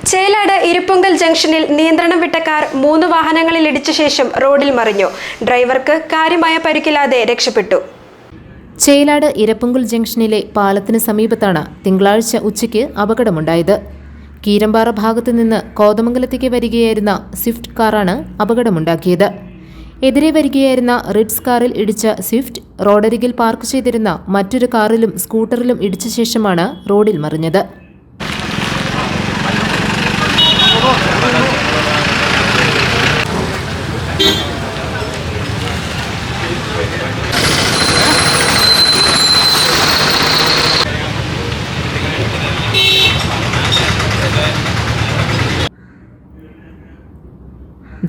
ചേലാട് ഇരിപ്പുങ്കൽ ജംഗ്ഷനിൽ നിയന്ത്രണം വിട്ട കാർ 3 വാഹനങ്ങളിൽ ഇടിച്ച ശേഷം റോഡിൽ മറിഞ്ഞു. ഡ്രൈവർക്ക് കാര്യമായ പരിക്കില്ലാതെ രക്ഷപ്പെട്ടു. ചേലാട് ഇരപ്പുങ്കൽ ജംഗ്ഷനിലെ പാലത്തിന് സമീപത്താണ് തിങ്കളാഴ്ച ഉച്ചയ്ക്ക് അപകടമുണ്ടായത്. കീരമ്പാറ ഭാഗത്തു നിന്ന് കോതമംഗലത്തേക്ക് വരികയായിരുന്ന സ്വിഫ്റ്റ് കാറാണ് അപകടമുണ്ടാക്കിയത്. എതിരെ വരികയായിരുന്ന റിഡ്സ് കാറിൽ ഇടിച്ച സ്വിഫ്റ്റ് റോഡരികിൽ പാർക്ക് ചെയ്തിരുന്ന മറ്റൊരു കാറിലും സ്കൂട്ടറിലും ഇടിച്ച ശേഷമാണ് റോഡിൽ മറിഞ്ഞത്.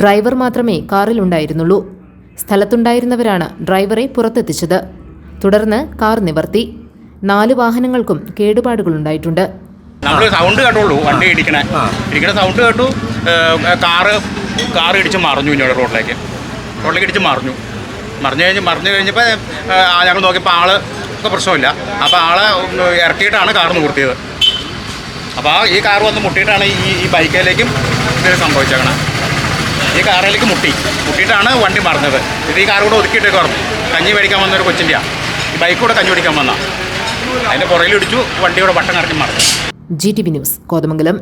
ഡ്രൈവർ മാത്രമേ കാറിലുണ്ടായിരുന്നുള്ളൂ. സ്ഥലത്തുണ്ടായിരുന്നവരാണ് ഡ്രൈവറെ പുറത്തെത്തിച്ചത്. തുടർന്ന് കാർ നിവർത്തി. 4 വാഹനങ്ങൾക്കും കേടുപാടുകളുണ്ടായിട്ടുണ്ട്. നമ്മൾ സൗണ്ട് കേട്ടുള്ളൂ, വണ്ടി ഇടിക്കണ സൗണ്ട് കേട്ടു. കാറ് ഇടിച്ച് മറിഞ്ഞു. ഇന്നോട് റോഡിലേക്ക് ഇടിച്ച് മറിഞ്ഞു കഴിഞ്ഞപ്പോൾ ഞങ്ങൾ നോക്കിയപ്പോൾ ആൾക്ക് പ്രശ്നമില്ല. അപ്പോൾ ആളെ ഇറക്കിയിട്ടാണ് കാർ നിർത്തിയത്. അപ്പോൾ ഈ കാർ വന്ന് മുട്ടിയിട്ടാണ് ഈ ബൈക്കിലേക്കും ഇത് സംഭവിച്ചേക്കണം. ഈ കാറിലേക്ക് മുട്ടിയിട്ടാണ് വണ്ടി മറിഞ്ഞത്. ഇത് ഈ കാർ കൂടെ ഒതുക്കിയിട്ടേക്ക് പറഞ്ഞു. കഞ്ഞി മേടിക്കാൻ വന്നൊരു കൊച്ചിൻ്റെയാണ്. ഈ ബൈക്ക് കൂടെ കഞ്ഞി മേടിക്കാൻ വന്നാൽ അതിൻ്റെ പുറകിലിടിച്ചു. വണ്ടിയുടെ വട്ടം കറക്കി മറിഞ്ഞു. GTV news, Kothamangalam.